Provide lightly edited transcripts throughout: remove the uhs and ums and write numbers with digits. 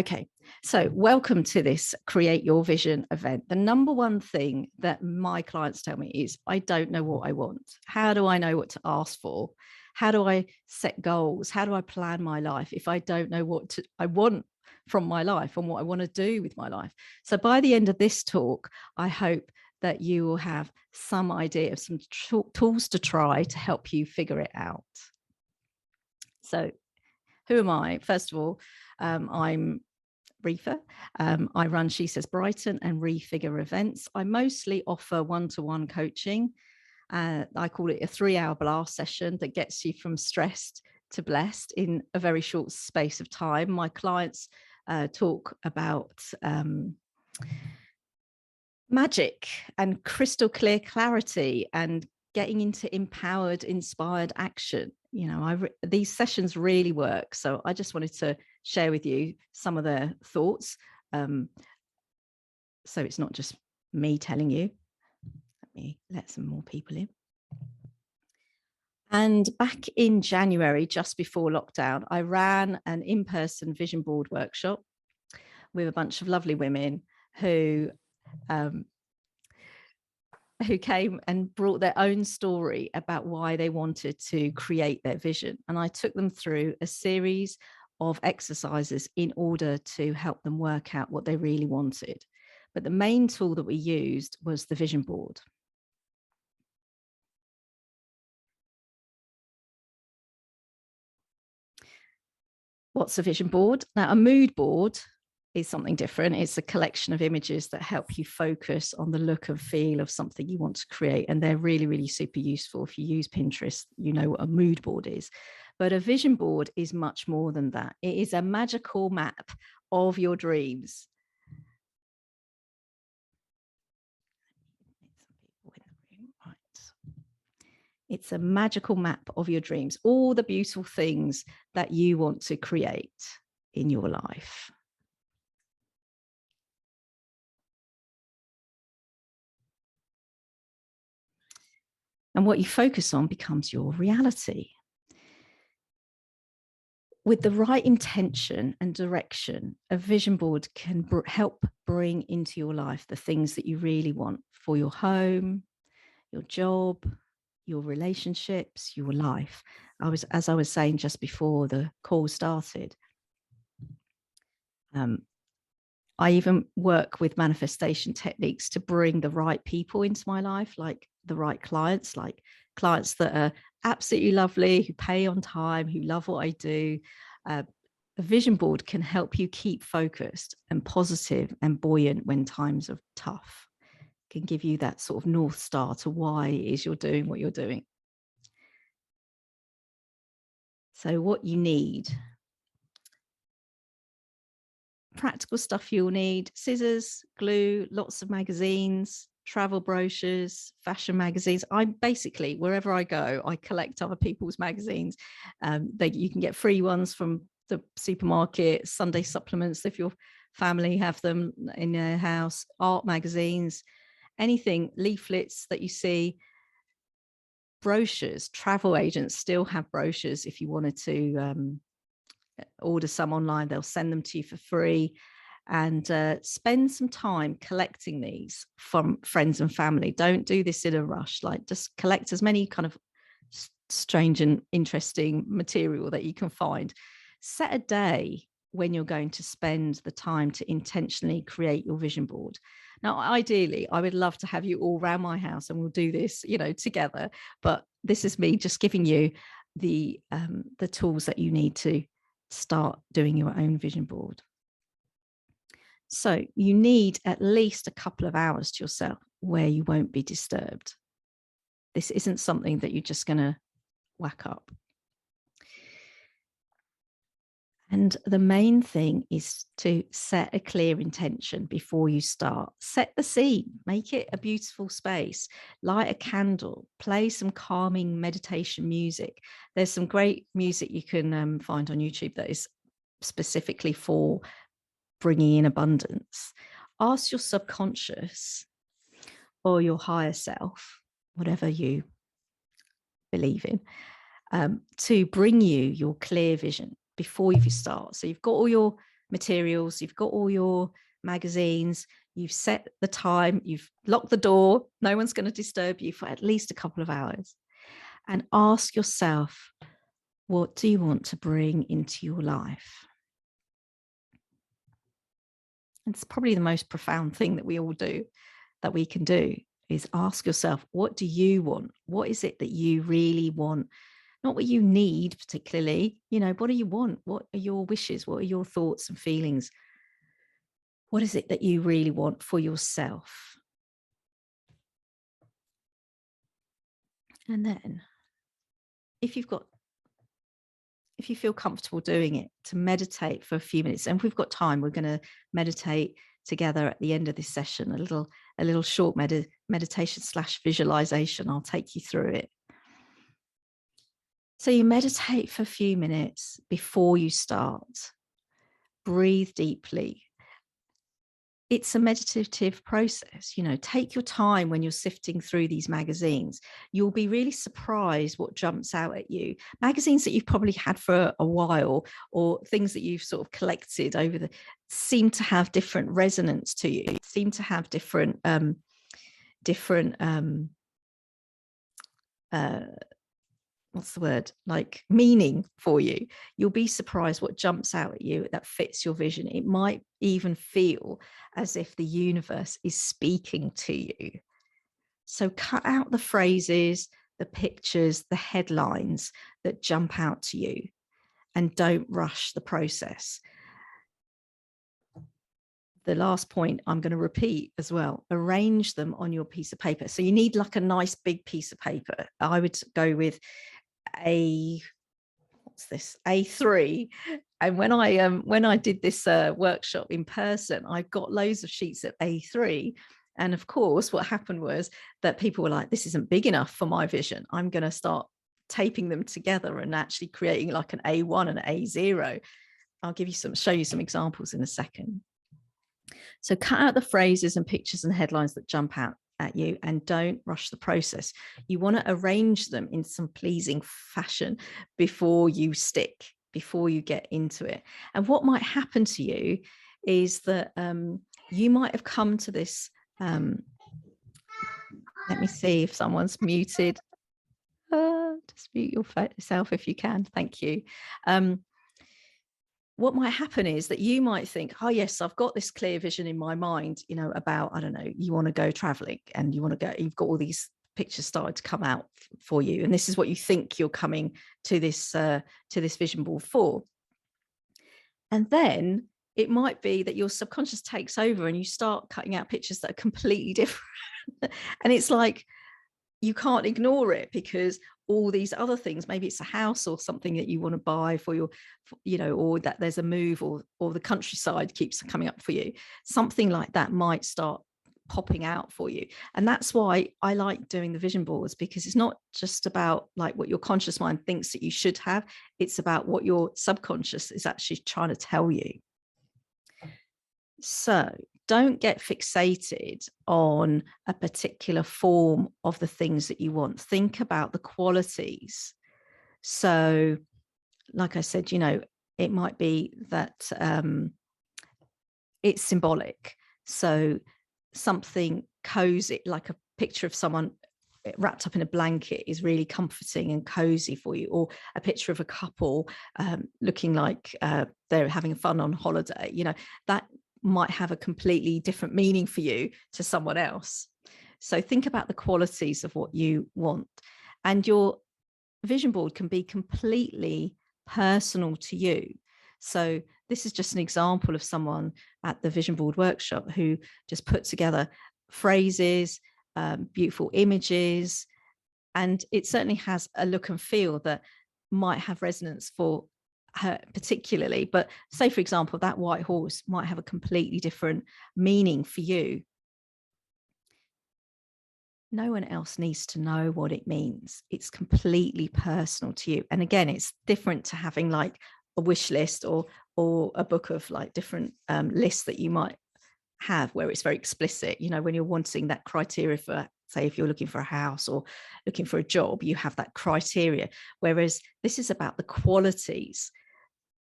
Okay, so welcome to this Create Your Vision event. The number one thing that my clients tell me is, I don't know what I want. How do I know what to ask for? How do I set goals? How do I plan my life if I don't know what I want from my life and what I want to do with my life? So by the end of this talk, I hope that you will have some idea of some tools to try to help you figure it out. So who am I? First of all, I'm Rifa. I run SheSays Brighton and Refigure events. I mostly offer one-to-one coaching. I call it a 3-hour blast session that gets you from stressed to blessed in a very short space of time. My clients talk about magic and crystal clear clarity and getting into empowered, inspired action. You know, these sessions really work. So I just wanted to share with you some of their thoughts. So it's not just me telling you. Let me let some more people in. And back in January, just before lockdown, I ran an in-person vision board workshop with a bunch of lovely women who came and brought their own story about why they wanted to create their vision. And I took them through a series of exercises in order to help them work out what they really wanted. But the main tool that we used was the vision board. What's a vision board? Now, a mood board is something different. It's a collection of images that help you focus on the look and feel of something you want to create. And they're really, really super useful. If you use Pinterest, you know what a mood board is. But a vision board is much more than that. It is a magical map of your dreams. It's a magical map of your dreams, all the beautiful things that you want to create in your life. And what you focus on becomes your reality. With the right intention and direction, a vision board can help bring into your life the things that you really want for your home, your job, your relationships, your life. As I was saying just before the call started, I even work with manifestation techniques to bring the right people into my life, like the right clients, like clients that are absolutely lovely, who pay on time, who love what I do. A vision board can help you keep focused and positive and buoyant when times are tough. It can give you that sort of North Star to why it is you're doing what you're doing. So what you need: practical stuff you'll need: scissors, glue, lots of magazines, travel brochures, fashion magazines. I basically, wherever I go, I collect other people's magazines. You can get free ones from the supermarket, Sunday supplements if your family have them in their house, art magazines, anything, leaflets that you see, brochures. Travel agents still have brochures. If you wanted to order some online, they'll send them to you for free. And spend some time collecting these from friends and family. Don't do this in a rush. Like, just collect as many kind of strange and interesting material that you can find. Set a day when you're going to spend the time to intentionally create your vision board. Now, ideally, I would love to have you all around my house and we'll do this, you know, together. But this is me just giving you the tools that you need to start doing your own vision board. So you need at least a couple of hours to yourself where you won't be disturbed. This isn't something that you're just going to whack up. And the main thing is to set a clear intention before you start. Set the scene, make it a beautiful space, light a candle, play some calming meditation music. There's some great music you can find on YouTube that is specifically for bringing in abundance. Ask your subconscious or your higher self, whatever you believe in, to bring you your clear vision before you start. So you've got all your materials, you've got all your magazines, you've set the time, you've locked the door, no one's going to disturb you for at least a couple of hours. And ask yourself, what do you want to bring into your life? It's probably the most profound thing that we all do, that we can do, is ask yourself, what do you want? What is it that you really want? Not what you need particularly, what do you want? What are your wishes? What are your thoughts and feelings? What is it that you really want for yourself? And then if you feel comfortable doing it, to meditate for a few minutes. And if we've got time, we're going to meditate together at the end of this session, a little short meditation / visualization. I'll take you through it. So you meditate for a few minutes before you start. Breathe deeply. It's a meditative process. Take your time when you're sifting through these magazines. You'll be really surprised what jumps out at you. Magazines that you've probably had for a while, or things that you've sort of collected over seem to have different resonance to you, seem to have different what's the word, like meaning for you. You'll be surprised what jumps out at you that fits your vision. It might even feel as if the universe is speaking to you. So cut out the phrases, the pictures, the headlines that jump out to you, and don't rush the process. The last point I'm going to repeat as well, arrange them on your piece of paper. So you need like a nice big piece of paper. I would go with A3. And when I did this workshop in person, I got loads of sheets of A3. And of course, what happened was that people were like, this isn't big enough for my vision. I'm going to start taping them together and actually creating like an A1 and an A0. I'll show you some examples in a second. So cut out the phrases and pictures and headlines that jump out at you, and don't rush the process. You want to arrange them in some pleasing fashion before you get into it. And what might happen to you is that you might have come to this. Let me see if someone's muted. Just mute yourself if you can. Thank you. What might happen is that you might think, oh yes, I've got this clear vision in my mind, about, I don't know, you want to go traveling and you've got all these pictures started to come out for you. And this is what you think you're coming to this vision board for. And then it might be that your subconscious takes over and you start cutting out pictures that are completely different. And it's like, you can't ignore it because all these other things, maybe it's a house or something that you want to buy for your, or that there's a move, or the countryside keeps coming up for you. Something like that might start popping out for you. And that's why I like doing the vision boards, because it's not just about like what your conscious mind thinks that you should have. It's about what your subconscious is actually trying to tell you. So don't get fixated on a particular form of the things that you want. Think about the qualities. So, like I said, it might be that it's symbolic. So something cozy, like a picture of someone wrapped up in a blanket, is really comforting and cozy for you, or a picture of a couple looking like they're having fun on holiday. That might have a completely different meaning for you to someone else. So think about the qualities of what you want, and your vision board can be completely personal to you. So this is just an example of someone at the vision board workshop who just put together phrases, beautiful images, and it certainly has a look and feel that might have resonance for her particularly. But say, for example, that white horse might have a completely different meaning for you. No one else needs to know what it means. It's completely personal to you. And again, it's different to having like a wish list or a book of like different lists that you might have where it's very explicit. When you're wanting that criteria for, say, if you're looking for a house or looking for a job, you have that criteria. Whereas this is about the qualities.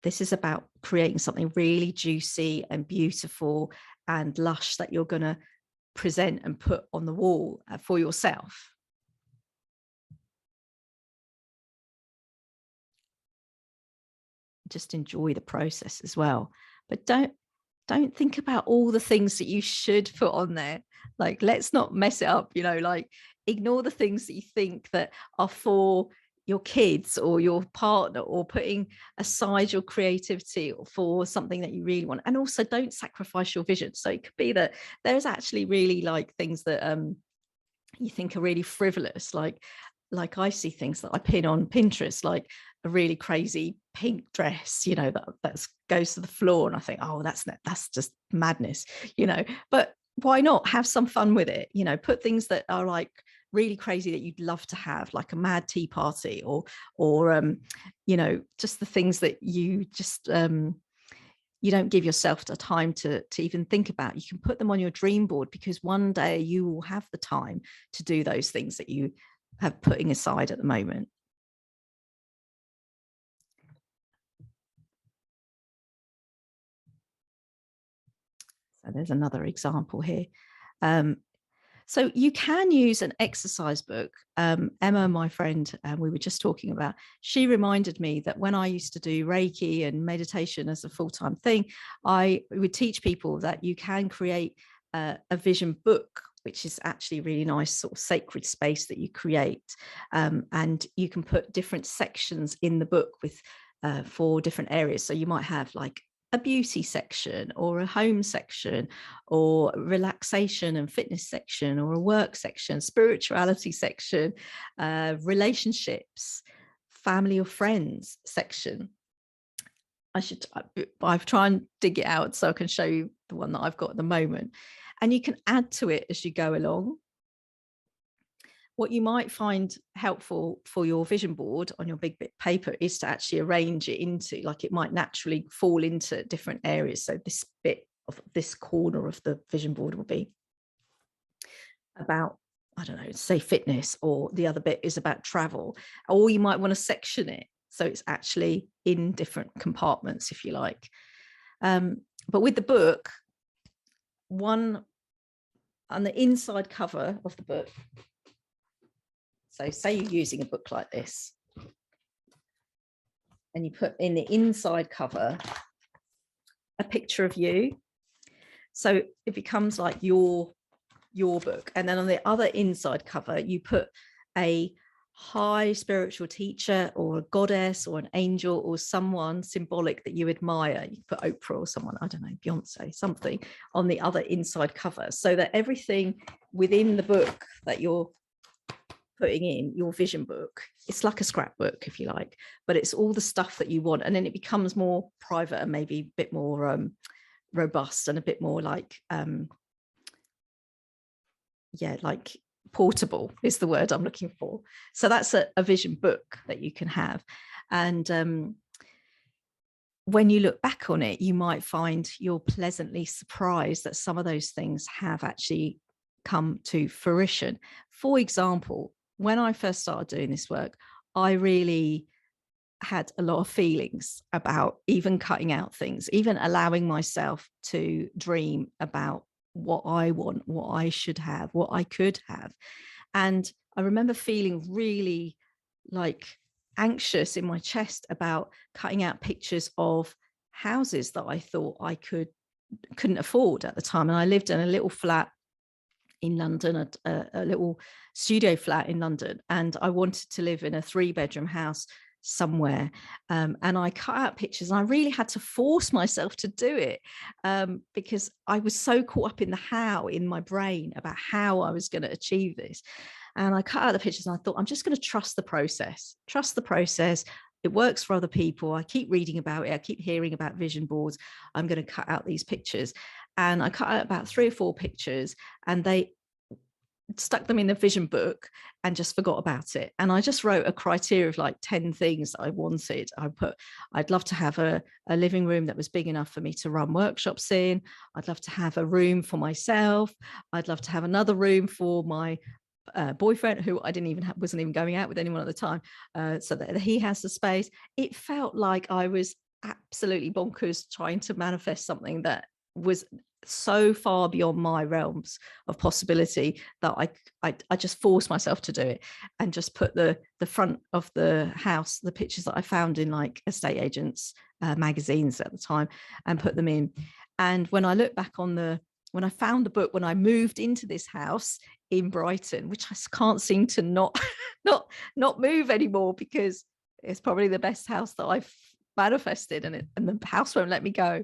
This is about creating something really juicy and beautiful and lush that you're going to present and put on the wall for yourself. Just enjoy the process as well, but don't think about all the things that you should put on there. Like, let's not mess it up, you know, like ignore the things that you think that are for your kids or your partner, or putting aside your creativity for something that you really want. And also don't sacrifice your vision. So it could be that there's actually really like things that you think are really frivolous, like I see things that I pin on Pinterest, like a really crazy pink dress, you know, that goes to the floor, and I think, oh, that's just madness, you know. But why not have some fun with it? You know, put things that are like really crazy that you'd love to have, like a mad tea party, or you know, just the things that you just you don't give yourself the time to even think about. You can put them on your dream board, because one day you will have the time to do those things that you have putting aside at the moment. So there's another example here. So you can use an exercise book. Emma, my friend, we were just talking about, she reminded me that when I used to do Reiki and meditation as a full-time thing, I would teach people that you can create a vision book, which is actually a really nice sort of sacred space that you create. And you can put different sections in the book with 4 different areas. So you might have like a beauty section, or a home section, or relaxation and fitness section, or a work section, spirituality section, relationships, family or friends section. I've tried and dig it out so I can show you the one that I've got at the moment, and you can add to it as you go along. What you might find helpful for your vision board on your big bit paper is to actually arrange it into, like, it might naturally fall into different areas. So this bit of this corner of the vision board will be about, I don't know, say fitness, or the other bit is about travel, or you might want to section it so it's actually in different compartments, if you like. But with the book, one on the inside cover of the book, so say you're using a book like this, and you put in the inside cover a picture of you. So it becomes like your book. And then on the other inside cover, you put a high spiritual teacher, or a goddess, or an angel, or someone symbolic that you admire. You put Oprah or someone, I don't know, Beyonce, something on the other inside cover, so that everything within the book that you're putting in your vision book, it's like a scrapbook, if you like, but it's all the stuff that you want. And then it becomes more private and maybe a bit more robust, and a bit more like like portable is the word I'm looking for. So that's a vision book that you can have. And when you look back on it, you might find you're pleasantly surprised that some of those things have actually come to fruition. For example, when I first started doing this work, I really had a lot of feelings about even cutting out things, even allowing myself to dream about what I want, what I should have, what I could have. And I remember feeling really like anxious in my chest about cutting out pictures of houses that I thought I couldn't afford at the time. And I lived in a little flat in London, a little studio flat in London, and I wanted to live in a 3-bedroom house somewhere, and I cut out pictures, and I really had to force myself to do it, because I was so caught up in the how in my brain about how I was going to achieve this. And I cut out the pictures, and I thought, I'm just going to trust the process. It works for other people. I keep reading about it. I keep hearing about vision boards. I'm going to cut out these pictures. And I cut out about 3 or 4 pictures, and they stuck them in the vision book and just forgot about it. And I just wrote a criteria of like 10 things that I wanted. I put, I'd love to have a living room that was big enough for me to run workshops in. I'd love to have a room for myself. I'd love to have another room for my boyfriend, who I wasn't even going out with anyone at the time, so that he has the space. It felt like I was absolutely bonkers trying to manifest something that was so far beyond my realms of possibility that I just forced myself to do it, and just put the front of the house, the pictures that I found in like estate agents magazines at the time, and put them in. And when I look back on when I found the book, when I moved into this house in Brighton, which I can't seem to not move anymore, because it's probably the best house that I've manifested, and the house won't let me go.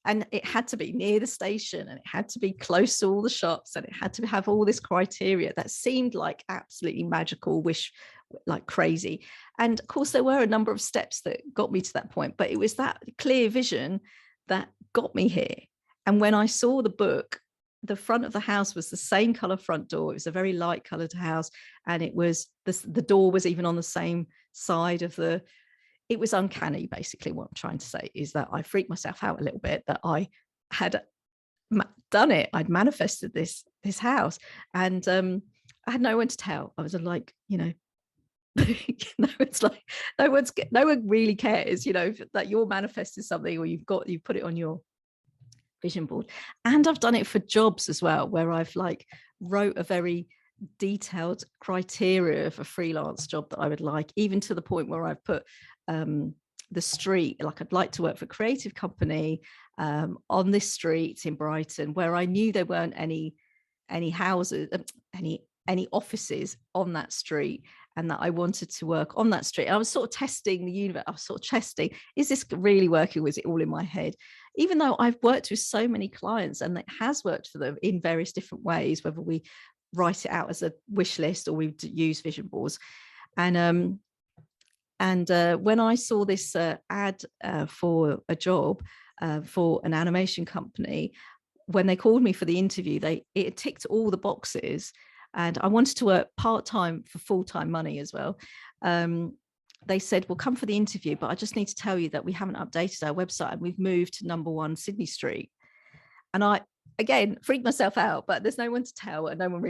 And it had to be near the station, and it had to be close to all the shops, and it had to have all this criteria that seemed like absolutely magical, wish like crazy. And of course, there were a number of steps that got me to that point, but it was that clear vision that got me here. And when I saw the book, the front of the house was the same color front door. It was a very light colored house, and it was the door was even on the same side of the. It was uncanny. Basically, what I'm trying to say is that I freaked myself out a little bit that I had done it. I'd manifested this house, and I had no one to tell. I was like, it's like no one really cares, that you're manifesting something, or you've put it on your vision board. And I've done it for jobs as well, where I've like wrote a very detailed criteria of a freelance job that I would like, even to the point where I've put the street, like I'd like to work for a creative company on this street in Brighton, where I knew there weren't any houses, any offices on that street, and that I wanted to work on that street. I was sort of testing the universe. I was sort of testing, is this really working? Was it all in my head? Even though I've worked with so many clients and it has worked for them in various different ways, whether we write it out as a wish list or we use vision boards. And when I saw this ad for a job for an animation company, when they called me for the interview, it ticked all the boxes. And I wanted to work part-time for full-time money as well. They said, well, come for the interview, but I just need to tell you that we haven't updated our website and we've moved to number 1 Sydney Street. And I, again, freaked myself out, but there's no one to tell, and no one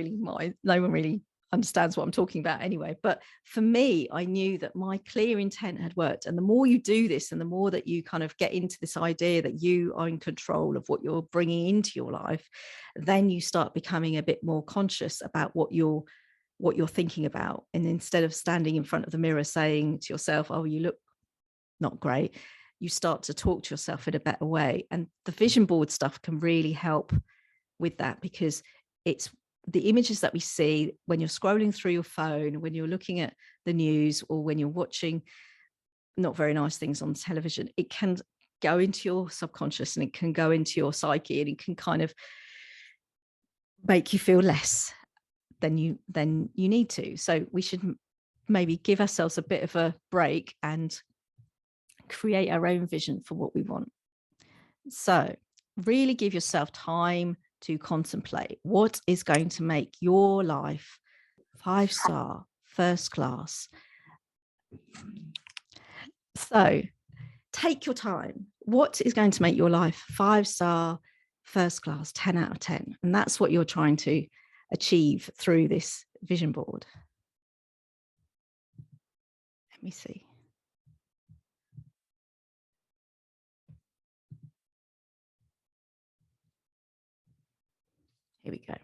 really understands what I'm talking about anyway. But for me, I knew that my clear intent had worked. And the more you do this, and the more that you kind of get into this idea that you are in control of what you're bringing into your life, then you start becoming a bit more conscious about what you're thinking about. And instead of standing in front of the mirror saying to yourself, oh, you look not great, you start to talk to yourself in a better way. And the vision board stuff can really help with that, because it's the images that we see when you're scrolling through your phone, when you're looking at the news, or when you're watching not very nice things on television. It can go into your subconscious, and it can go into your psyche, and it can kind of make you feel less than you need to. So we should maybe give ourselves a bit of a break and create our own vision for what we want. So really give yourself time to contemplate what is going to make your life 5-star, first class. So take your time. What is going to make your life 5-star, first class, 10 out of 10? And that's what you're trying to achieve through this vision board. Let me see. Here we go.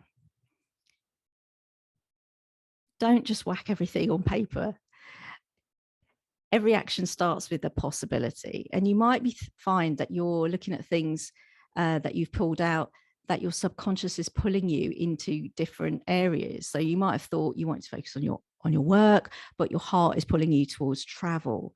Don't just whack everything on paper. Every action starts with a possibility, and you might find that you're looking at things that you've pulled out, that your subconscious is pulling you into different areas. So you might have thought you want to focus on your work, but your heart is pulling you towards travel.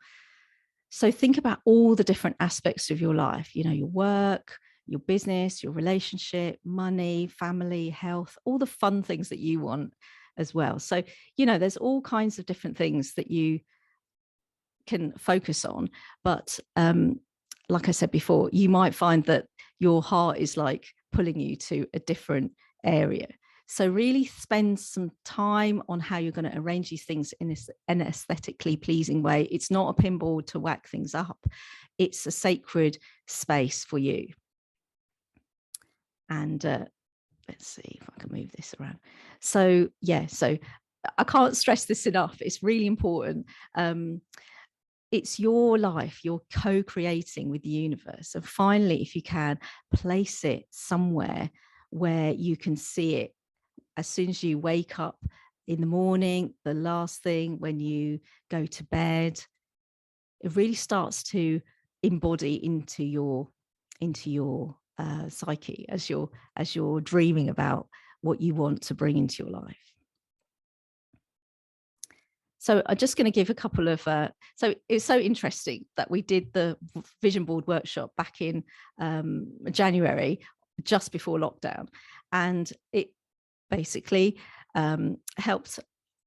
So think about all the different aspects of your life, your work, your business, your relationship, money, family, health, all the fun things that you want as well. So, there's all kinds of different things that you can focus on. But like I said before, you might find that your heart is like pulling you to a different area. So really spend some time on how you're going to arrange these things in an aesthetically pleasing way. It's not a pinball to whack things up. It's a sacred space for you. And let's see if I can move this around. So I can't stress this enough. It's really important. it's your life, you're co-creating with the universe. And finally, if you can, place it somewhere where you can see it as soon as you wake up in the morning, the last thing when you go to bed. It really starts to embody into your psyche as you're dreaming about what you want to bring into your life. So I'm just going to give a couple of, so it's so interesting that we did the vision board workshop back in January, just before lockdown. And it basically helped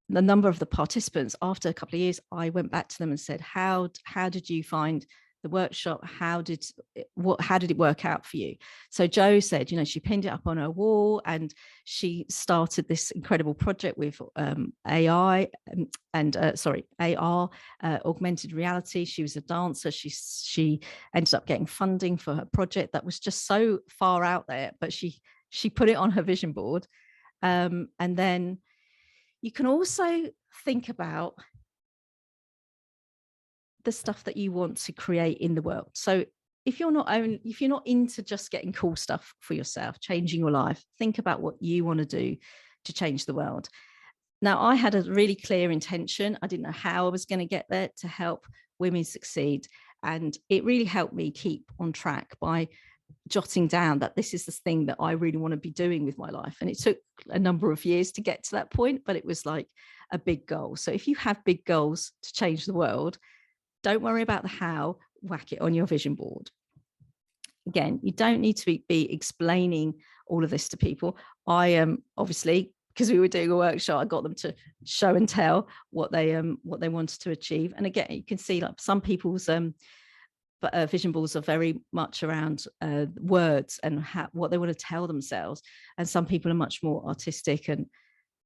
the number of the participants. After a couple of years, I went back to them and said, how did you find the workshop? How did it work out for you? So Jo said, she pinned it up on her wall, and she started this incredible project with AI and AR, augmented reality. She was a dancer. She ended up getting funding for her project that was just so far out there, but she put it on her vision board. And then you can also think about the stuff that you want to create in the world. So if you're not into just getting cool stuff for yourself, changing your life, think about what you want to do to change the world. Now, I had a really clear intention. I didn't know how I was going to get there to help women succeed. And it really helped me keep on track by jotting down that this is the thing that I really want to be doing with my life. And it took a number of years to get to that point, but it was like a big goal. So if you have big goals to change the world, don't worry about the how, whack it on your vision board. Again, you don't need to be explaining all of this to people. I am obviously, because we were doing a workshop, I got them to show and tell what they wanted to achieve. And again, you can see like some people's vision boards are very much around words and what they want to tell themselves. And some people are much more artistic, and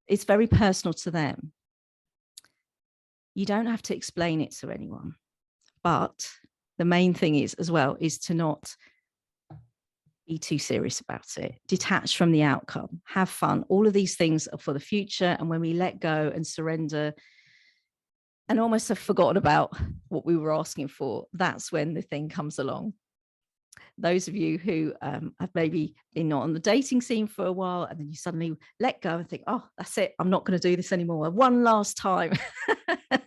it's very personal to them. You don't have to explain it to anyone. But the main thing is to not be too serious about it. Detach from the outcome. Have fun. All of these things are for the future. And when we let go and surrender and almost have forgotten about what we were asking for, that's when the thing comes along. Those of you who have maybe been not on the dating scene for a while, and then you suddenly let go and think, oh, that's it, I'm not going to do this anymore, one last time.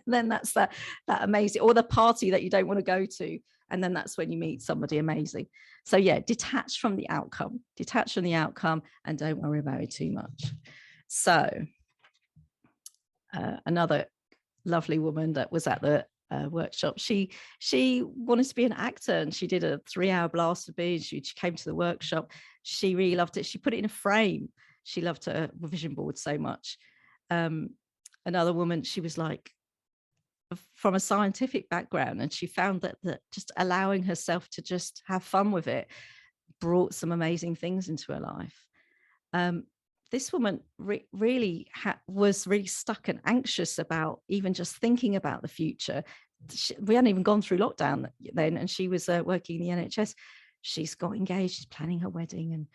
Then that's that amazing, or the party that you don't want to go to, and then that's when you meet somebody amazing. So yeah, detach from the outcome, and don't worry about it too much. So another lovely woman that was at the workshop, she wanted to be an actor, and she did a 3-hour blast of me. She came to the workshop. She really loved it. She put it in a frame. She loved her vision board so much. Another woman, she was like from a scientific background, and she found that just allowing herself to just have fun with it brought some amazing things into her life. This woman really was really stuck and anxious about even just thinking about the future. We hadn't even gone through lockdown then, and she was working in the NHS. She's got engaged, she's planning her wedding, and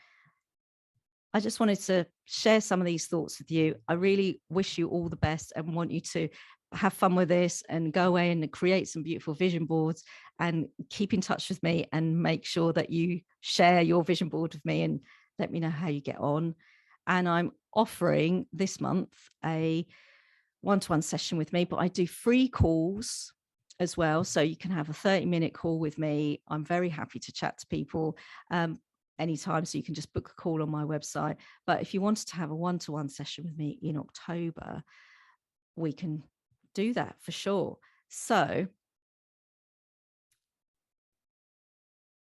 I just wanted to share some of these thoughts with you. I really wish you all the best and want you to have fun with this and go away and create some beautiful vision boards, and keep in touch with me and make sure that you share your vision board with me and let me know how you get on. And I'm offering this month a one-to-one session with me, but I do free calls as well. So you can have a 30-minute call with me. I'm very happy to chat to people anytime. So you can just book a call on my website. But if you wanted to have a one-to-one session with me in October, we can do that for sure. So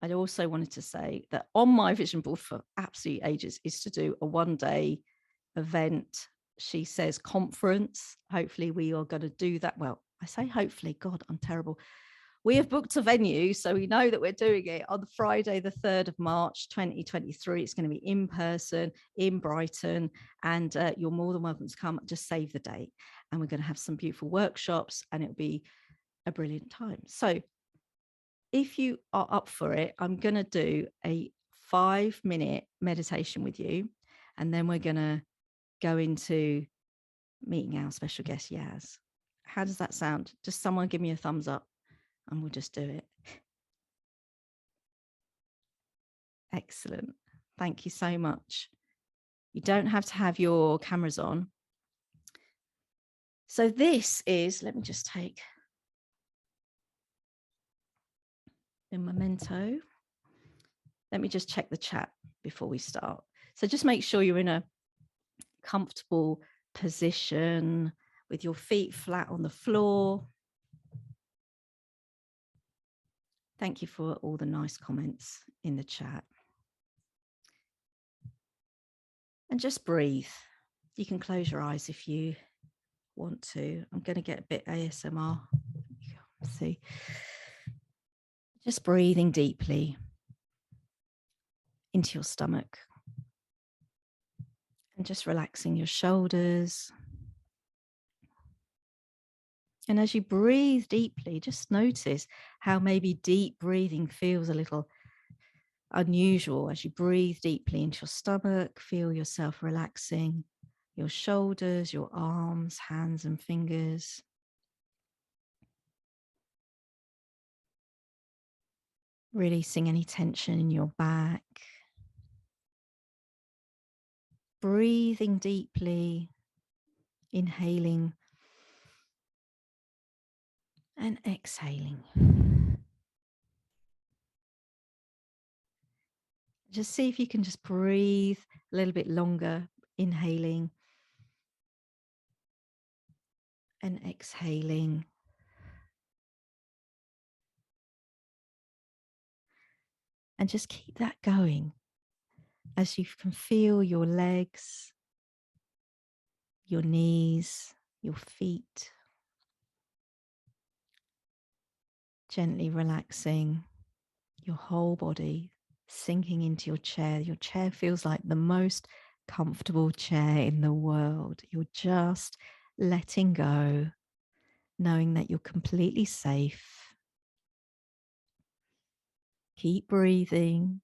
I also wanted to say that on my vision board for absolute ages is to do a one-day event, SheSays conference. Hopefully we are going to do that. Well, I say hopefully, God, I'm terrible. We have booked a venue, so we know that we're doing it on Friday, the 3rd of March, 2023. It's going to be in person in Brighton, and you're more than welcome to come. Just save the date, and we're going to have some beautiful workshops, and it'll be a brilliant time. So if you are up for it, I'm going to do a 5-minute meditation with you, and then we're going to go into meeting our special guest, Yaz. How does that sound? Just someone give me a thumbs up. and we'll just do it. Excellent. Thank you so much. You don't have to have your cameras on. So this is, let me just take the memento. Let me just check the chat before we start. So just make sure you're in a comfortable position with your feet flat on the floor. Thank you for all the nice comments in the chat. And just breathe. You can close your eyes if you want to. I'm going to get a bit ASMR. See. Just breathing deeply into your stomach. And just relaxing your shoulders. And as you breathe deeply, just notice how maybe deep breathing feels a little unusual. As you breathe deeply into your stomach, feel yourself relaxing your shoulders, your arms, hands and fingers. Releasing any tension in your back. Breathing deeply, inhaling and exhaling. Just see if you can just breathe a little bit longer, inhaling and exhaling. And just keep that going as you can feel your legs, your knees, your feet, gently relaxing your whole body, sinking into your chair. Your chair feels like the most comfortable chair in the world. You're just letting go, knowing that you're completely safe. Keep breathing.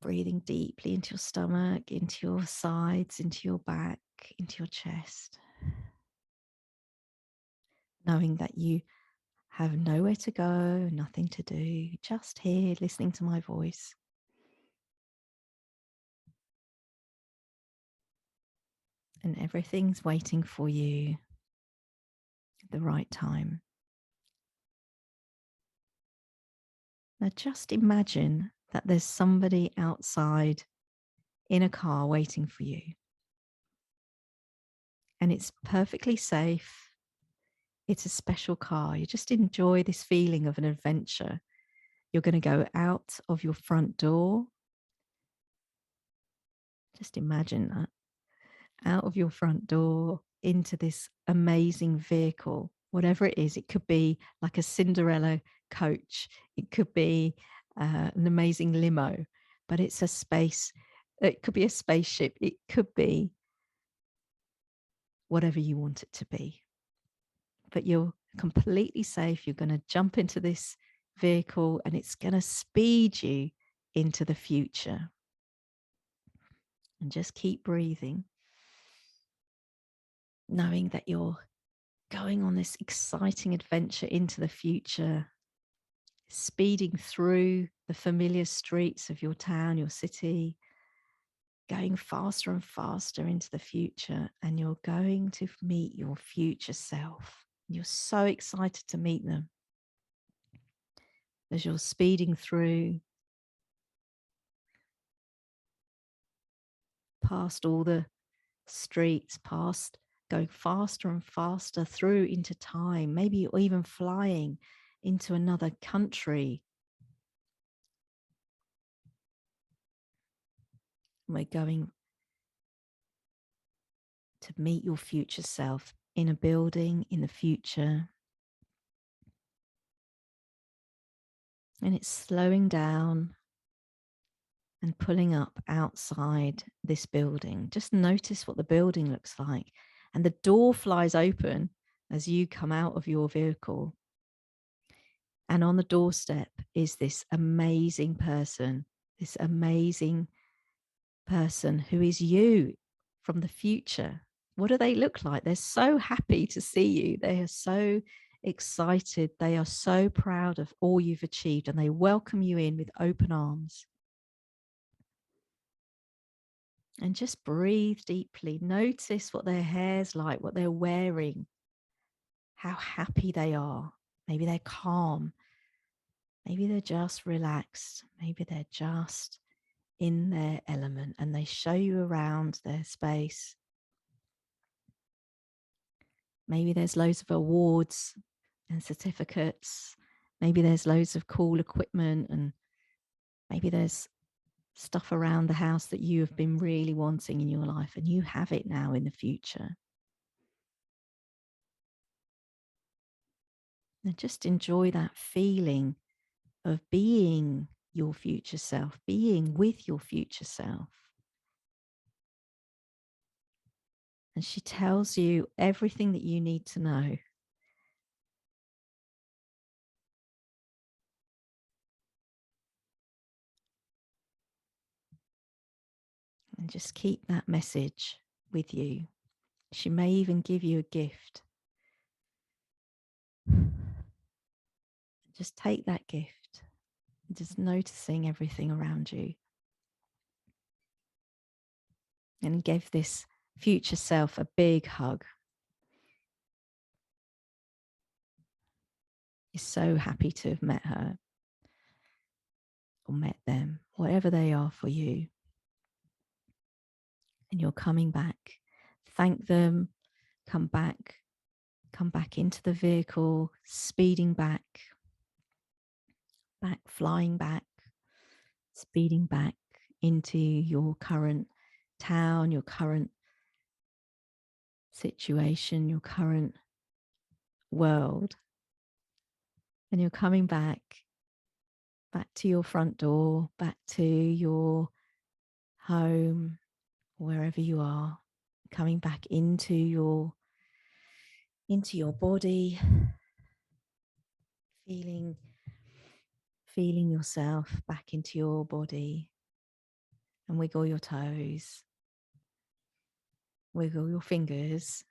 Breathing deeply into your stomach, into your sides, into your back, into your chest. Knowing that you have nowhere to go, nothing to do, just here listening to my voice. And everything's waiting for you at the right time. Now just imagine that there's somebody outside in a car waiting for you. And it's perfectly safe. It's a special car. You just enjoy this feeling of an adventure. You're going to go out of your front door. Just imagine that. Out of your front door into this amazing vehicle, whatever it is. It could be like a Cinderella coach. It could be an amazing limo, but it's a space. It could be a spaceship. It could be whatever you want it to be. But you're completely safe. You're going to jump into this vehicle and it's going to speed you into the future. And just keep breathing, knowing that you're going on this exciting adventure into the future, speeding through the familiar streets of your town, your city, going faster and faster into the future, and you're going to meet your future self. You're so excited to meet them. As you're speeding through, past all the streets, past going faster and faster through into time, maybe you're even flying into another country. We're going to meet your future self in a building in the future. And it's slowing down and pulling up outside this building. Just notice what the building looks like. And the door flies open as you come out of your vehicle. And on the doorstep is this amazing person who is you from the future. What do they look like? They're so happy to see you. They are so excited. They are so proud of all you've achieved, and they welcome you in with open arms. And just breathe deeply. Notice what their hair's like, what they're wearing, how happy they are. Maybe they're calm. Maybe they're just relaxed. Maybe they're just in their element, and they show you around their space. Maybe there's loads of awards and certificates. Maybe there's loads of cool equipment, and maybe there's stuff around the house that you have been really wanting in your life, and you have it now in the future. And just enjoy that feeling of being your future self, being with your future self. And she tells you everything that you need to know. And just keep that message with you. She may even give you a gift. Just take that gift, just noticing everything around you. And give this future self a big hug. You're so happy to have met her or met them, whatever they are for you. And you're coming back. Thank them. Come back into the vehicle, speeding back, flying back, speeding back into your current town, your current situation, your current world. And you're coming back to your front door, back to your home, wherever you are, coming back into your body, feeling yourself back into your body, and wiggle your toes, wiggle your fingers.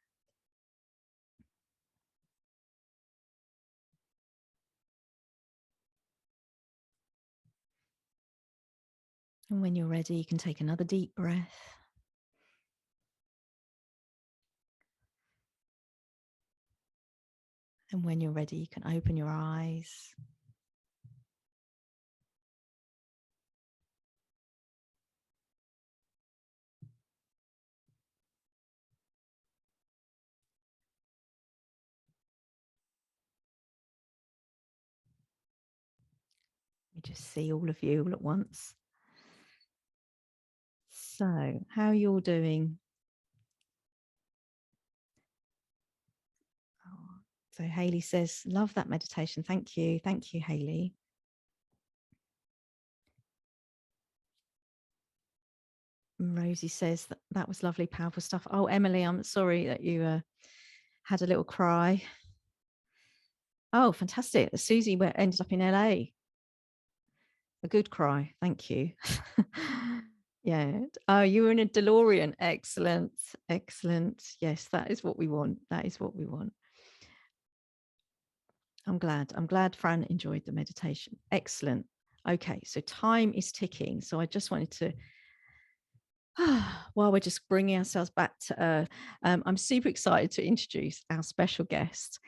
And when you're ready, you can take another deep breath. And when you're ready, you can open your eyes. You just see all of you all at once. So, how are you all doing? So Hayley says, love that meditation. Thank you. Thank you, Hayley. Rosie says that was lovely, powerful stuff. Oh, Emily, I'm sorry that you had a little cry. Oh, fantastic. Susie ended up in LA. A good cry. Thank you. Yeah. Oh, you were in a DeLorean. Excellent. Excellent. Yes, that is what we want. That is what we want. I'm glad Fran enjoyed the meditation. Excellent. Okay, so time is ticking. So I just wanted to, while we're just bringing ourselves back to earth, I'm super excited to introduce our special guest.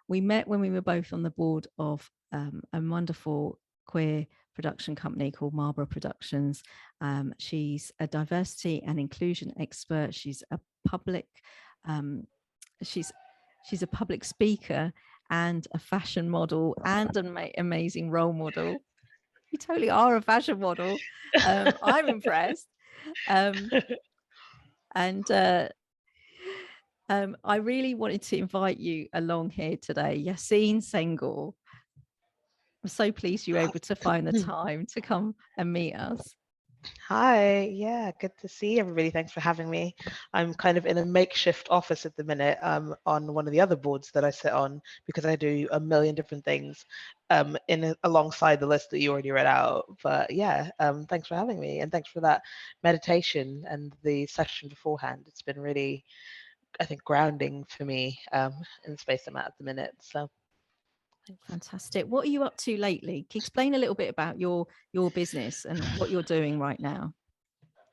We met when we were both on the board of a wonderful queer production company called Marlborough Productions. She's a diversity and inclusion expert. She's a public, she's a public speaker and a fashion model and an amazing role model. You totally are a fashion model. I'm impressed. And I really wanted to invite you along here today, Yassine Senghor. I'm so pleased you were able to find the time to come and meet us. Hi, yeah, good to see everybody. Thanks for having me. I'm kind of in a makeshift office at the minute on one of the other boards that I sit on because I do a million different things alongside the list that you already read out. But yeah, thanks for having me, and thanks for that meditation and the session beforehand. It's been really, I think, grounding for me in the space I'm at the minute. So Fantastic. What are you up to lately? Can you explain a little bit about your business and what you're doing right now?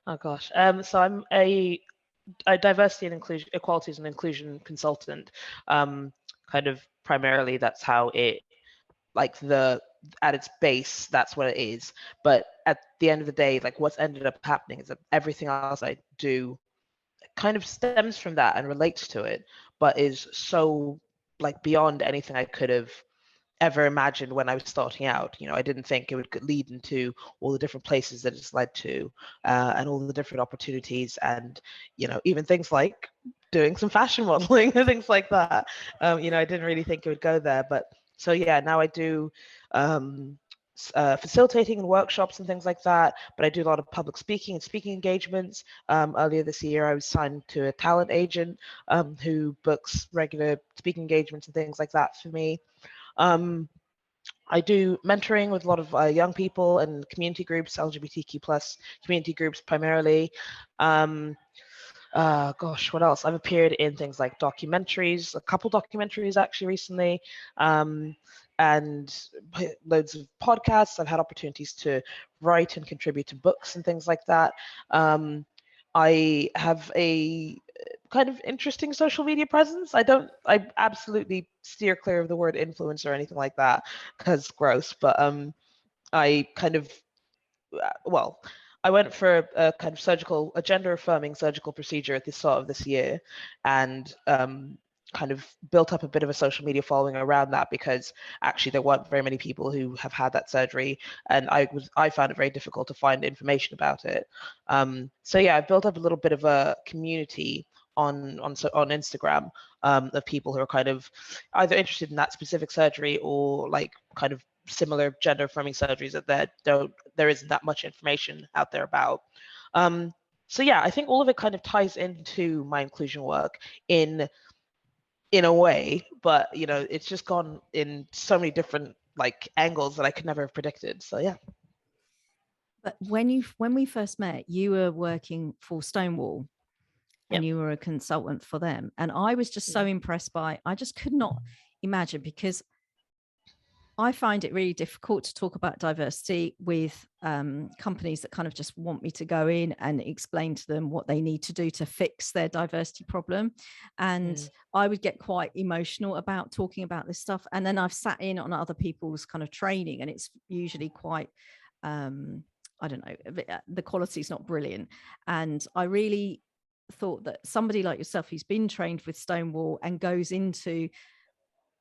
Oh gosh. So I'm a diversity and inclusion, equalities and inclusion consultant. Kind of primarily, that's how it, like, the at its base, that's what it is. But at the end of the day, like, what's ended up happening is that everything else I do kind of stems from that and relates to it, but is so, like, beyond anything I could have ever imagined when I was starting out. I didn't think it would lead into all the different places that it's led to, and all the different opportunities, and even things like doing some fashion modeling and things like that. I didn't really think it would go there, but so yeah, now I do facilitating and workshops and things like that, but I do a lot of public speaking and speaking engagements. Earlier this year, I was signed to a talent agent who books regular speaking engagements and things like that for me. I do mentoring with a lot of young people and community groups, LGBTQ plus community groups primarily. Gosh, what else? I've appeared in things like documentaries, a couple documentaries actually recently, and loads of podcasts. I've had opportunities to write and contribute to books and things like that. I have a kind of interesting social media presence. I absolutely steer clear of the word influencer or anything like that because it's gross, but I kind of, well, I went for a kind of a gender affirming surgical procedure at the start of this year, and kind of built up a bit of a social media following around that, because actually there weren't very many people who have had that surgery, and I found it very difficult to find information about it. So yeah, I built up a little bit of a community on Instagram, of people who are kind of either interested in that specific surgery or like kind of similar gender affirming surgeries that there isn't that much information out there about. So yeah, I think all of it kind of ties into my inclusion work in a way, but it's just gone in so many different like angles that I could never have predicted. So yeah. But when we first met, you were working for Stonewall, and you were a consultant for them, and I was just so impressed by. I just could not imagine, because I find it really difficult to talk about diversity with companies that kind of just want me to go in and explain to them what they need to do to fix their diversity problem. And I would get quite emotional about talking about this stuff. And then I've sat in on other people's kind of training, and it's usually quite, I don't know, the quality is not brilliant. And I really thought that somebody like yourself, who's been trained with Stonewall and goes into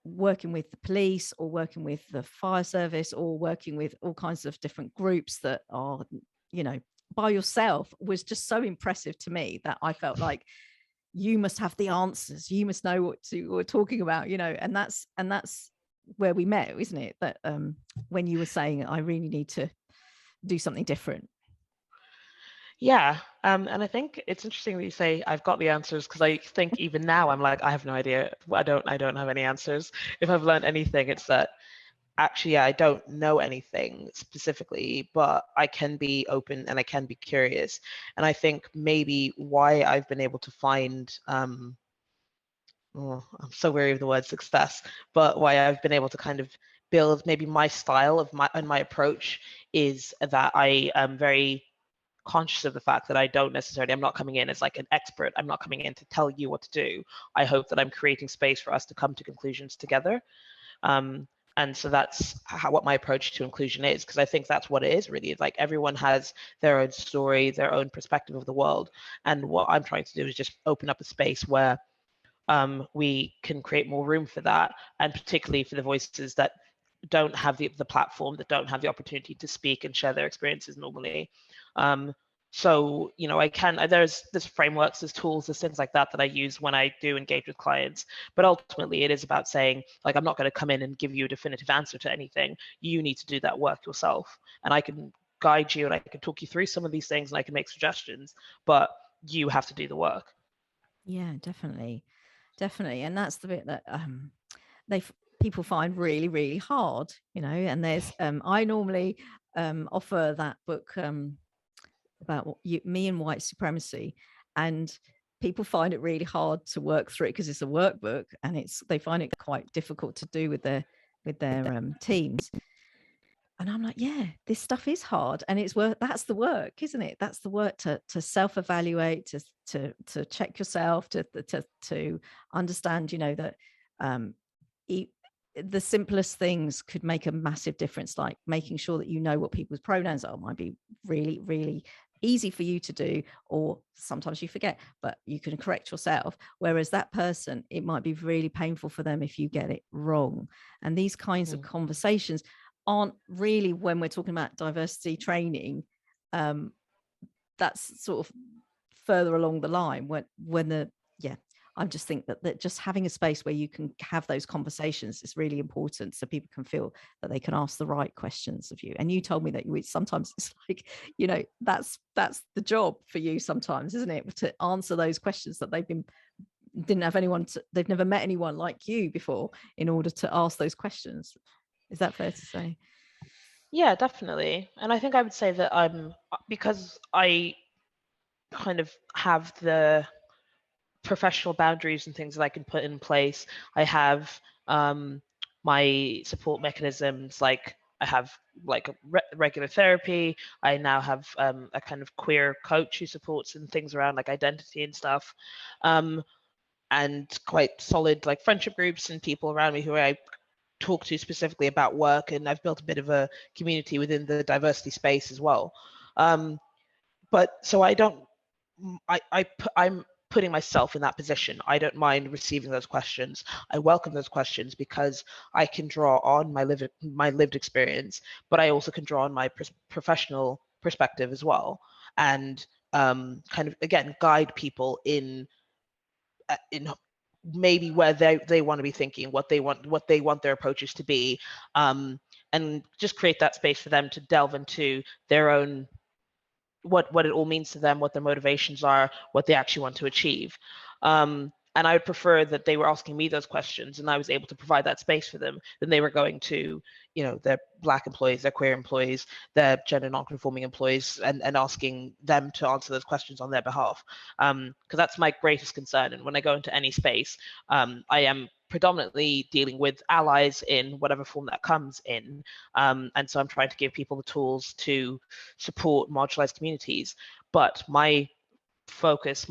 working with the police or working with the fire service or working with all kinds of different groups that are, by yourself, was just so impressive to me, that I felt like you must have the answers. You must know what we're talking about, and that's where we met, isn't it? That when you were saying, I really need to do something different. Yeah, and I think it's interesting that you say I've got the answers, because I think even now I'm like, I have no idea. I don't have any answers. If I've learned anything, it's that actually, yeah, I don't know anything specifically, but I can be open and I can be curious. And I think maybe why I've been able to find, I'm so weary of the word success, but why I've been able to kind of build maybe my style of my approach, is that I am very conscious of the fact that I'm not coming in as like an expert. I'm not coming in to tell you what to do. I hope that I'm creating space for us to come to conclusions together. And so that's what my approach to inclusion is, because I think that's what it is really. It's like everyone has their own story, their own perspective of the world. And what I'm trying to do is just open up a space where we can create more room for that, and particularly for the voices that don't have the platform, that don't have the opportunity to speak and share their experiences normally. So, there's frameworks, there's tools, there's things like that I use when I do engage with clients. But ultimately, it is about saying, like, I'm not going to come in and give you a definitive answer to anything. You need to do that work yourself. And I can guide you and I can talk you through some of these things and I can make suggestions, but you have to do the work. Yeah, definitely. And that's the bit that people find really, really hard, and there's I normally offer that book about me and white supremacy, and people find it really hard to work through it because it's a workbook, and they find it quite difficult to do with their teams. And I'm like, yeah, this stuff is hard, and it's work. That's the work, isn't it? That's the work to self-evaluate, to check yourself, to understand, that the simplest things could make a massive difference, like making sure that you know what people's pronouns are might be really, really easy for you to do, or sometimes you forget, but you can correct yourself. Whereas that person, it might be really painful for them if you get it wrong. And these kinds of conversations aren't really, when we're talking about diversity training, that's sort of further along the line I just think that just having a space where you can have those conversations is really important, so people can feel that they can ask the right questions of you. And you told me that sometimes it's like, that's the job for you sometimes, isn't it, to answer those questions that they've never met anyone like you before in order to ask those questions. Is that fair to say? Yeah, definitely. And I think I would say that because I kind of have the professional boundaries and things that I can put in place. I have my support mechanisms, like I have like regular therapy. I now have a kind of queer coach who supports and things around like identity and stuff, and quite solid like friendship groups and people around me who I talk to specifically about work. And I've built a bit of a community within the diversity space as well. But so I'm putting myself in that position. I don't mind receiving those questions. I welcome those questions because I can draw on my lived experience, but I also can draw on my professional perspective as well, and kind of again guide people in maybe where they want to be thinking, what they want their approaches to be, and just create that space for them to delve into their own what it all means to them, what their motivations are, what they actually want to achieve. And I would prefer that they were asking me those questions and I was able to provide that space for them than they were going to, their Black employees, their queer employees, their gender non-conforming employees, and asking them to answer those questions on their behalf. Because that's my greatest concern. And when I go into any space, I am predominantly dealing with allies in whatever form that comes in. And so I'm trying to give people the tools to support marginalized communities. But my focus,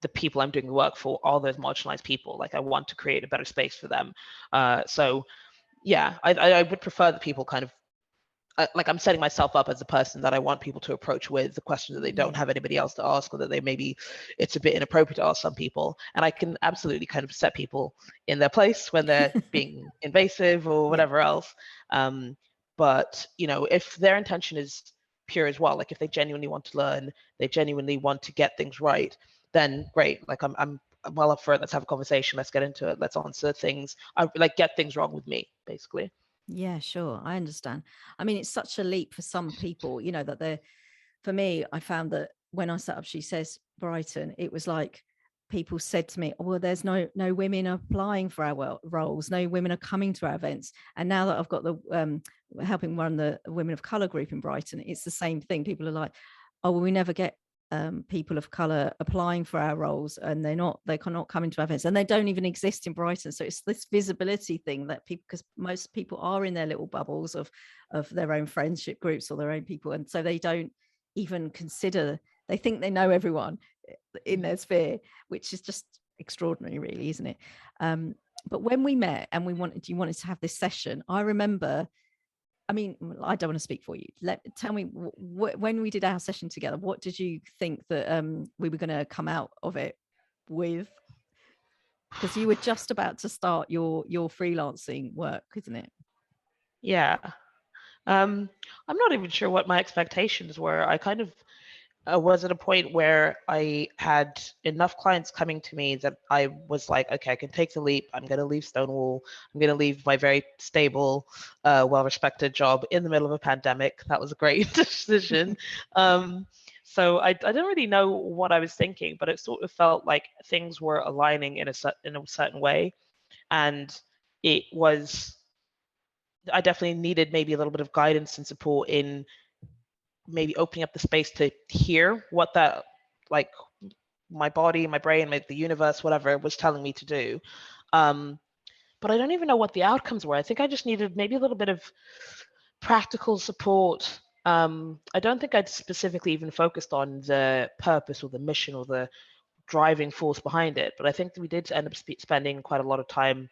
the people I'm doing the work for are those marginalized people. Like I want to create a better space for them. So yeah, I would prefer that people kind of, like I'm setting myself up as a person that I want people to approach with the question that they don't have anybody else to ask, or that it's a bit inappropriate to ask some people. And I can absolutely kind of set people in their place when they're being invasive or whatever else. But, if their intention is pure as well, like if they genuinely want to learn, they genuinely want to get things right, then great. Like I'm well up for it. Let's have a conversation. Let's get into it. Let's answer things. I like get things wrong with me, basically. Yeah, sure. I understand. I mean, it's such a leap for some people, that for me, I found that when I set up SheSays Brighton, it was like people said to me, oh, well, there's no women applying for our roles, no women are coming to our events. And now that I've got the helping run the Women of Colour group in Brighton, it's the same thing. People are like, oh, well, we never get people of colour applying for our roles, and they cannot come into our events, and they don't even exist in Brighton. So it's this visibility thing that people, because most people are in their little bubbles of their own friendship groups or their own people, and so they don't even consider, they think they know everyone in their sphere, which is just extraordinary, really, isn't it? But when we met and you wanted to have this session, I remember, I mean, I don't want to speak for you. Tell me, when we did our session together, what did you think that we were going to come out of it with? Because you were just about to start your freelancing work, isn't it? Yeah. I'm not even sure what my expectations were. I kind of was at a point where I had enough clients coming to me that I was like, okay, I can take the leap. I'm going to leave Stonewall. I'm going to leave my very stable, well-respected job in the middle of a pandemic. That was a great decision. So I don't really know what I was thinking, but it sort of felt like things were aligning in a certain way. And I definitely needed maybe a little bit of guidance and support in maybe opening up the space to hear what that, like, my body, my brain, the universe, whatever, was telling me to do. But but I don't even know what the outcomes were. I think I just needed maybe a little bit of practical support. I don't think I'd specifically even focused on the purpose or the mission or the driving force behind it, but I think that we did end up spending quite a lot of time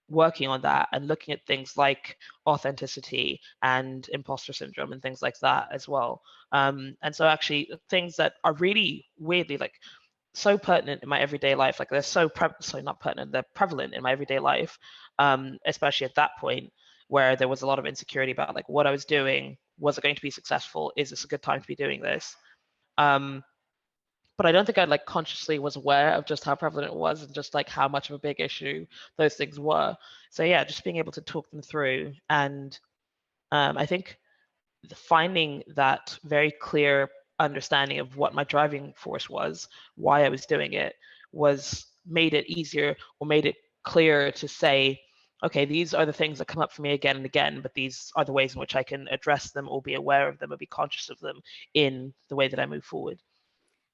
working on that and looking at things like authenticity and imposter syndrome and things like that as well. And so actually things that are really weirdly like so pertinent in my everyday life, like they're not pertinent, they're prevalent in my everyday life, especially at that point where there was a lot of insecurity about like what I was doing. Was it going to be successful? Is this a good time to be doing this? But I don't think I like consciously was aware of just how prevalent it was and just like how much of a big issue those things were. So yeah, just being able to talk them through. And I think finding that very clear understanding of what my driving force was, why I was doing it, was made it easier or made it clearer to say, okay, these are the things that come up for me again and again, but these are the ways in which I can address them or be aware of them or be conscious of them in the way that I move forward.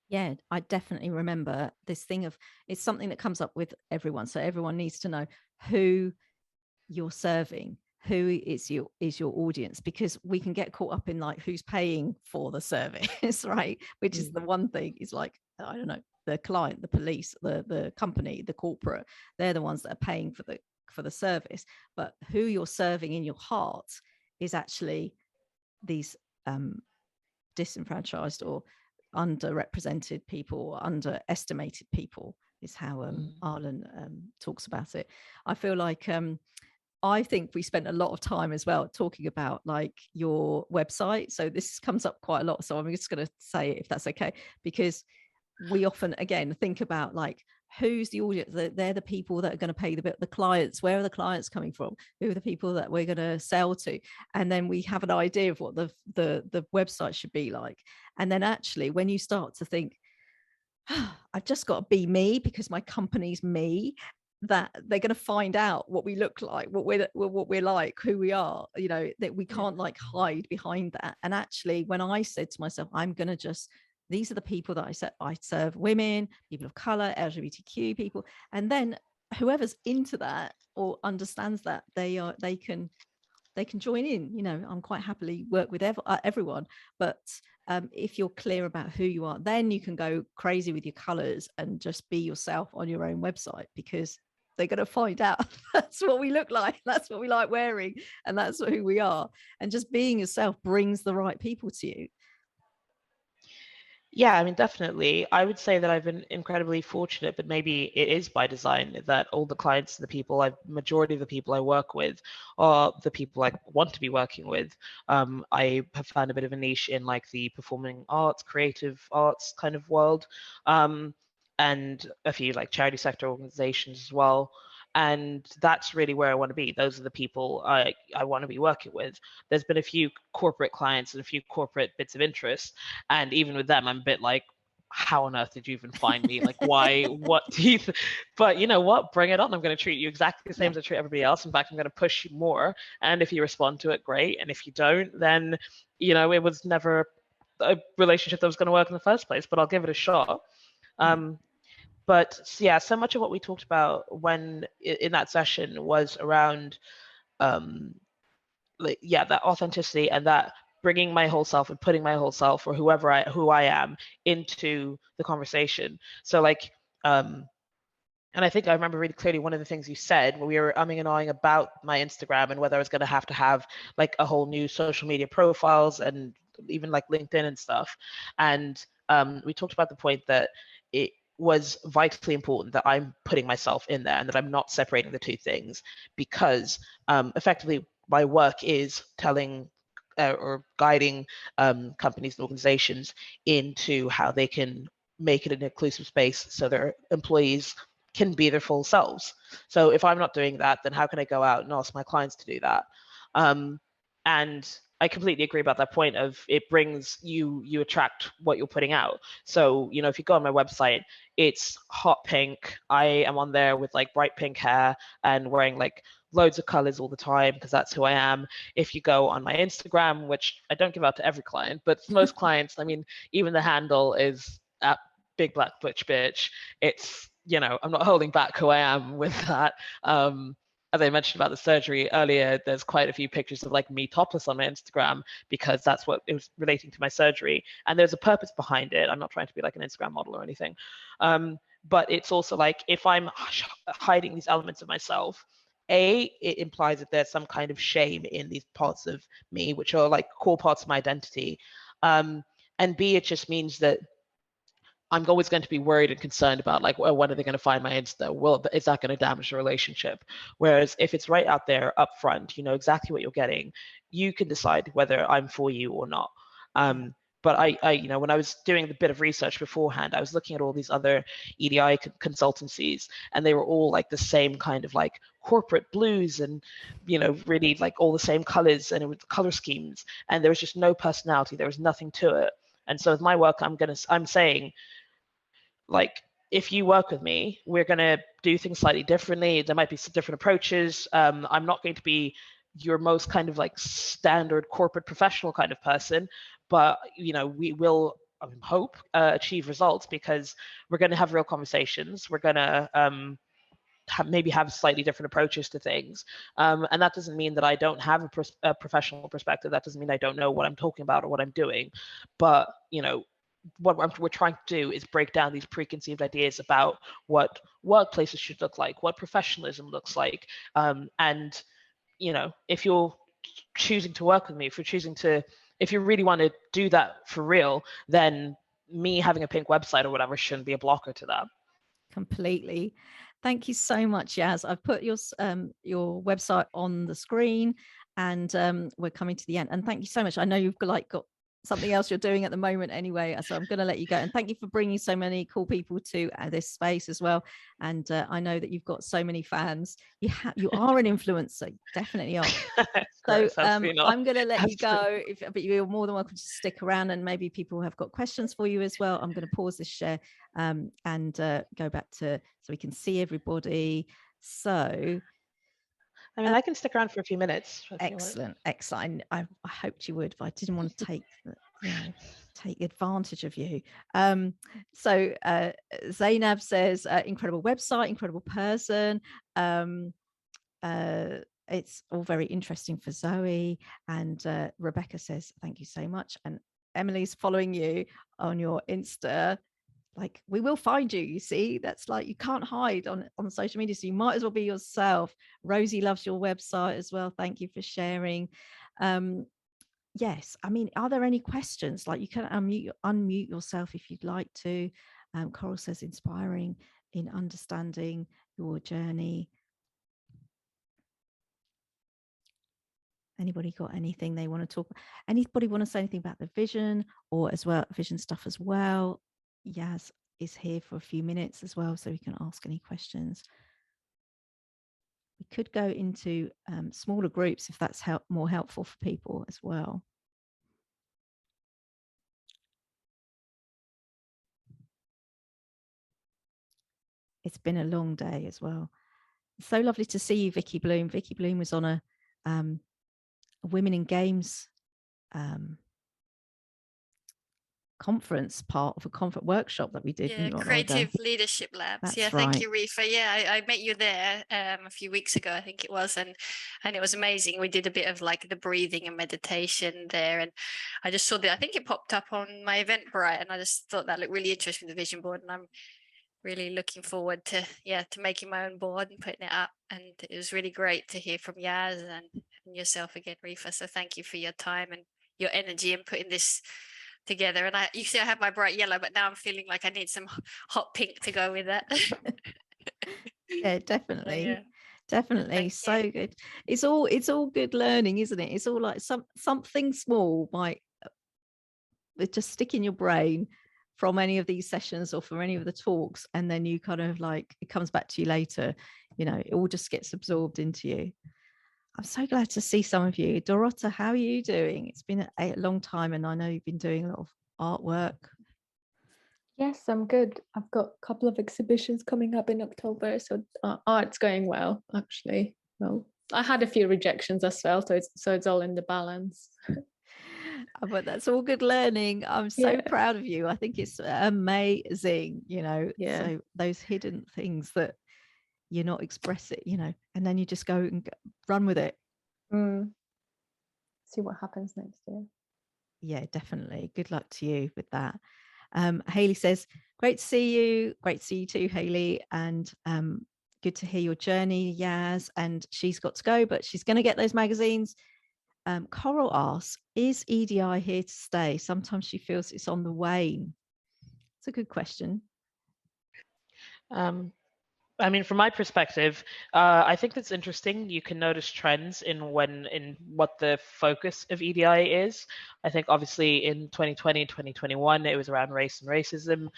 Yeah, I definitely remember this thing of, it's something that comes up with everyone. So everyone needs to know who you're serving, who is your audience, because we can get caught up in like who's paying for the service, right? Which is the one thing, is like, I don't know, the client, the police, the company, the corporate, they're the ones that are paying for the service. But who you're serving in your heart is actually these disenfranchised or underrepresented people or underestimated people, is how Arlen talks about it. I feel like I think we spent a lot of time as well talking about like your website. So this comes up quite a lot. So I'm just going to say it, if that's okay, because we often, again, think about like, who's the audience? They're the people that are going to pay the clients. Where are the clients coming from? Who are the people that we're going to sell to? And then we have an idea of what the website should be like. And then actually, when you start to think, I've just got to be me because my company's me, that they're going to find out what we look like, what we're like, who we are, you know, that we can't like hide behind that. And actually, when I said to myself, I'm going to just, these are the people that I serve: women, people of color, LGBTQ people. And then whoever's into that or understands that, they can join in. You know, I'm quite happily work with everyone, but if you're clear about who you are, then you can go crazy with your colors and just be yourself on your own website, because they're going to find out that's what we look like, that's what we like wearing, and that's who we are. And just being yourself brings the right people to you. Yeah, I mean, definitely. I would say that I've been incredibly fortunate, but maybe it is by design, that all the clients and the people, majority of the people I work with are the people I want to be working with. I have found a bit of a niche in like the performing arts, creative arts kind of world, and a few like charity sector organizations as well. And that's really where I want to be. Those are the people I want to be working with. There's been a few corporate clients and a few corporate bits of interest. And even with them, I'm a bit like, how on earth did you even find me? Like, why? What do you But you know what? Bring it on. I'm going to treat you exactly the same as I treat everybody else. In fact, I'm going to push you more. And if you respond to it, great. And if you don't, then, you know, it was never a relationship that was going to work in the first place, but I'll give it a shot. But yeah, so much of what we talked about when in that session was around, that authenticity and that bringing my whole self and putting my whole self or who I am into the conversation. So like, and I think I remember really clearly one of the things you said when we were umming and ahhing about my Instagram and whether I was going to have like a whole new social media profiles and even like LinkedIn and stuff. And we talked about the point that it was vitally important that I'm putting myself in there and that I'm not separating the two things, because effectively my work is telling or guiding companies and organizations into how they can make it an inclusive space so their employees can be their full selves. So if I'm not doing that, then how can I go out and ask my clients to do that? And I completely agree about that point of it brings you attract what you're putting out. So, you know, if you go on my website, it's hot pink. I am on there with like bright pink hair and wearing like loads of colors all the time because that's who I am. If you go on my Instagram, which I don't give out to every client, but most clients, I mean, even the handle is at big black butch bitch. It's, you know, I'm not holding back who I am with that. as I mentioned about the surgery earlier, there's quite a few pictures of like me topless on my Instagram because that's what it was relating to my surgery. And there's a purpose behind it. I'm not trying to be like an Instagram model or anything. But it's also like, if I'm hiding these elements of myself, it implies that there's some kind of shame in these parts of me, which are like core parts of my identity. And B, it just means that I'm always going to be worried and concerned about like, well, when are they going to find my Insta? Well, is that going to damage the relationship? Whereas if it's right out there up front, you know exactly what you're getting, you can decide whether I'm for you or not. But I, you know, when I was doing a bit of research beforehand, I was looking at all these other EDI consultancies, and they were all like the same kind of like corporate blues and, you know, really like all the same colors, and it was color schemes, and there was just no personality. There was nothing to it. And so with my work, I'm saying, like, if you work with me, we're going to do things slightly differently. There might be some different approaches. I'm not going to be your most kind of like standard corporate professional kind of person, but, you know, we will, I hope, achieve results because we're going to have real conversations. We're going to maybe have slightly different approaches to things. And that doesn't mean that I don't have a professional perspective. That doesn't mean I don't know what I'm talking about or what I'm doing. But, you know, what we're trying to do is break down these preconceived ideas about what workplaces should look like, what professionalism looks like. And, you know, if you're choosing to work with me, if you really want to do that for real, then me having a pink website or whatever shouldn't be a blocker to that. Completely. Thank you so much, Yaz. I've put your website on the screen, and we're coming to the end. And thank you so much. I know you've got something else you're doing at the moment anyway, so I'm going to let you go. And thank you for bringing so many cool people to this space as well. And I know that you've got so many fans. You are an influencer, definitely are. So I'm going to let you go, but you're more than welcome to stick around, and maybe people have got questions for you as well. I'm going to pause this share and go back so we can see everybody. So I mean, I can stick around for a few minutes. Excellent. I hoped you would, but I didn't want to take advantage of you. So Zainab says, incredible website, incredible person. It's all very interesting for Zoe. And Rebecca says, thank you so much. And Emily's following you on your Insta. Like, we will find you, you see. That's like, you can't hide on social media, so you might as well be yourself. Rosie loves your website as well. Thank you for sharing. Yes, I mean, are there any questions? Like, you can unmute yourself if you'd like to. Coral says, inspiring in understanding your journey. Anybody got anything they want to talk about? Anybody want to say anything about the vision or as well, vision stuff as well? Yaz is here for a few minutes as well, so we can ask any questions. We could go into smaller groups if that's more helpful for people as well. It's been a long day as well. It's so lovely to see you, Vicky Bloom. Vicky Bloom was on a Women in Games conference, part of a conference workshop that we did. Creative Leadership Labs. That's thank you, Rifa. I met you there a few weeks ago, I think it was, and it was amazing. We did a bit of like the breathing and meditation there, and I just saw that, I think it popped up on my Eventbrite, and I just thought that looked really interesting, the vision board, and I'm really looking forward to making my own board and putting it up. And it was really great to hear from Yaz and yourself again, Rifa. So thank you for your time and your energy in putting this together. And you see I have my bright yellow, but now I'm feeling like I need some hot pink to go with that. Yeah, definitely. Definitely. So good. It's all good learning, isn't it? It's all like something small might just stick in your brain from any of these sessions or from any of the talks, and then you kind of like, it comes back to you later, it all just gets absorbed into you. I'm so glad to see some of you. Dorota, how are you doing? It's been a long time, and I know you've been doing a lot of artwork. Yes, I'm good. I've got a couple of exhibitions coming up in October, so art's going well, actually. Well, I had a few rejections as well, so it's all in the balance. But that's all good learning. I'm so proud of you. I think it's amazing, So those hidden things that you're not expressing, you know, and then you just go and run with it. See what happens next year. Yeah, definitely. Good luck to you with that. Hayley says, great to see you. Great to see you too, Hayley. And good to hear your journey, Yaz. And she's got to go, but she's going to get those magazines. Coral asks, is EDI here to stay? Sometimes she feels it's on the wane. It's a good question. I mean, from my perspective, I think that's interesting. You can notice trends in what the focus of EDI is. I think obviously in 2020 and 2021, it was around race and racism.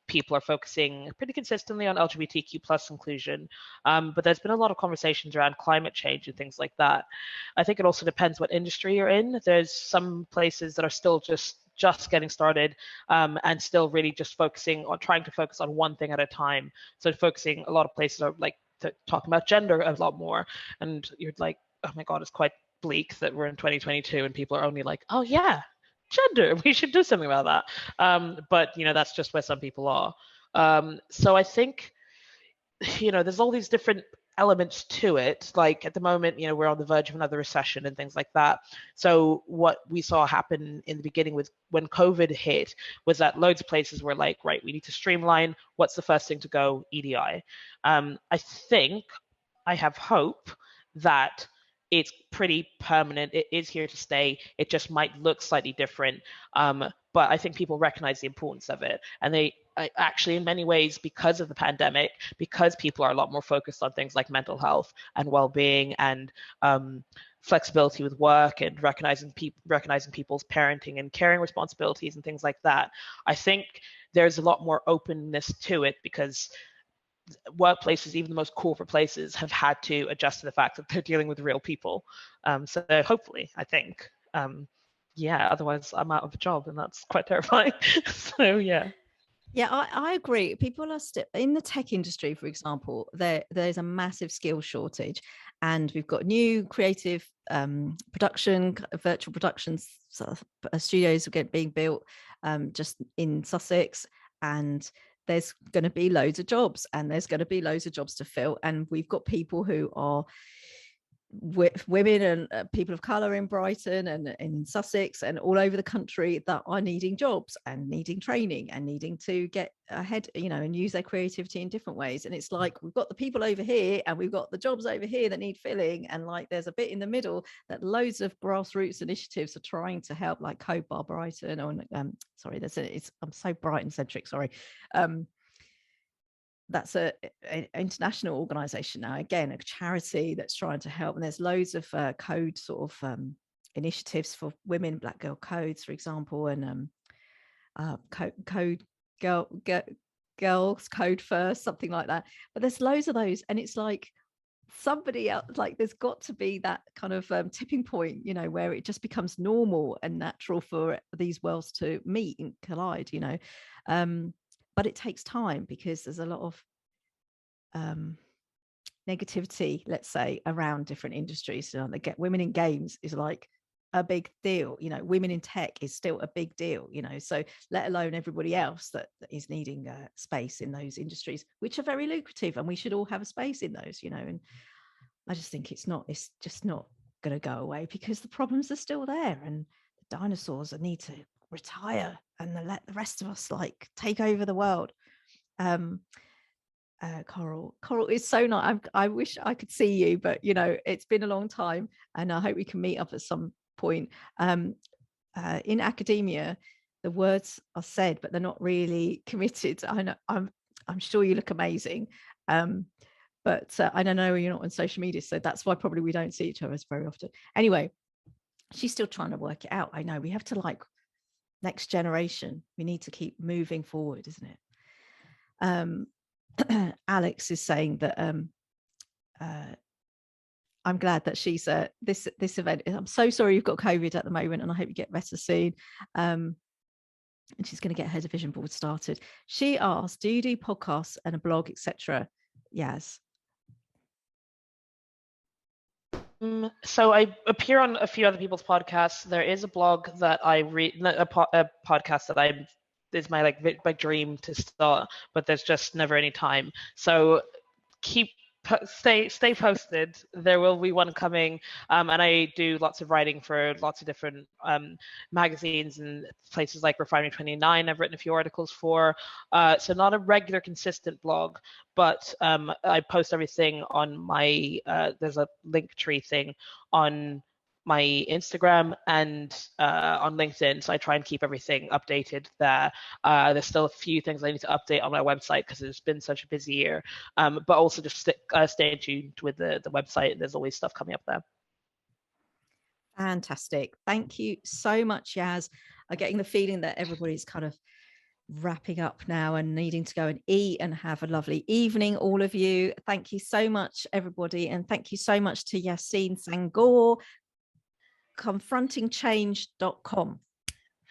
People are focusing pretty consistently on LGBTQ plus inclusion, but there's been a lot of conversations around climate change and things like that. I think it also depends what industry you're in. There's some places that are still just getting started and still really just trying to focus on one thing at a time. So focusing, a lot of places are like talking about gender a lot more, and you're like, oh my God, it's quite bleak that we're in 2022 and people are only like, oh yeah, gender, we should do something about that. But you know, that's just where some people are. So I think, you know, there's all these different elements to it. Like at the moment, you know, we're on the verge of another recession and things like that. So what we saw happen in the beginning with when COVID hit was that loads of places were like, right, we need to streamline. What's the first thing to go? EDI. I have hope that it's pretty permanent. It is here to stay. It just might look slightly different. But I think people recognize the importance of it. And actually, in many ways, because of the pandemic, because people are a lot more focused on things like mental health and well-being and flexibility with work and recognizing people's parenting and caring responsibilities and things like that, I think there's a lot more openness to it because workplaces, even the most corporate places, have had to adjust to the fact that they're dealing with real people. So hopefully, I think, otherwise I'm out of a job and that's quite terrifying. So yeah. Yeah, I agree. People are still in the tech industry, for example, there's a massive skill shortage, and we've got new creative virtual productions studios being built just in Sussex, and there's going to be loads of jobs, and there's going to be loads of jobs to fill, and we've got people who are women and people of colour in Brighton and in Sussex and all over the country that are needing jobs and needing training and needing to get ahead, you know, and use their creativity in different ways. And it's like, we've got the people over here and we've got the jobs over here that need filling, and like there's a bit in the middle that loads of grassroots initiatives are trying to help, like Code Bar Brighton, or I'm so Brighton centric, sorry. That's an international organization now, again, a charity that's trying to help. And there's loads of code sort of initiatives for women, Black Girl Codes, for example, and girls code first, something like that. But there's loads of those, and it's like somebody else, like there's got to be that kind of tipping point, you know, where it just becomes normal and natural for these worlds to meet and collide, you know. But it takes time because there's a lot of negativity, let's say, around different industries. So they get women in games is like a big deal, you know. Women in tech is still a big deal, you know. So let alone everybody else that is needing space in those industries, which are very lucrative, and we should all have a space in those, you know. And I just think it's just not going to go away because the problems are still there, and the dinosaurs need to retire and let the rest of us like take over the world. Coral is so nice. I wish I could see you, but you know, it's been a long time, and I hope we can meet up at some point. In academia, the words are said, but they're not really committed. I know I'm sure you look amazing, but I don't know, you're not on social media, so that's why probably we don't see each other very often. Anyway, she's still trying to work it out. I know we have to, like, next generation, we need to keep moving forward, isn't it? Alex is saying that I'm glad that she's this event. I'm so sorry you've got COVID at the moment, and I hope you get better soon. And she's going to get her division board started. She asked, do you do podcasts and a blog, etc.? Yes. So I appear on a few other people's podcasts. There is a blog that I read, a podcast that is my dream to start, but there's just never any time. So stay posted. There will be one coming, and I do lots of writing for lots of different magazines and places like Refinery 29. I've written a few articles for, so not a regular consistent blog, but I post everything on my there's a Linktree thing on my Instagram and on LinkedIn, so I try and keep everything updated there. There's still a few things I need to update on my website because it's been such a busy year, but also just stay tuned with the website. There's always stuff coming up there. Fantastic. Thank you so much, Yaz. I'm getting the feeling that everybody's kind of wrapping up now and needing to go and eat and have a lovely evening, all of you. Thank you so much, everybody. And thank you so much to Yassine Senghor, confrontingchange.com.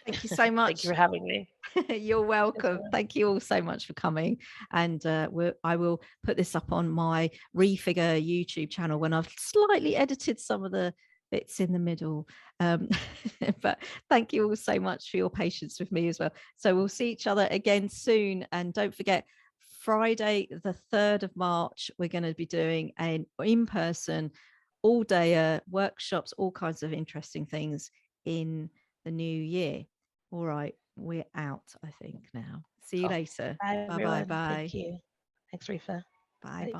Thank you so much. Thank you for having me. You're welcome. Thank you all so much for coming. And I will put this up on my Refigure YouTube channel when I've slightly edited some of the bits in the middle. But thank you all so much for your patience with me as well. So we'll see each other again soon. And don't forget, Friday, the 3rd of March, we're going to be doing an in-person all-day workshops, all kinds of interesting things in the new year. All right, we're out, I think, now. See you later. Bye, everyone. Bye. Thank you. Thanks, Rifa. Bye.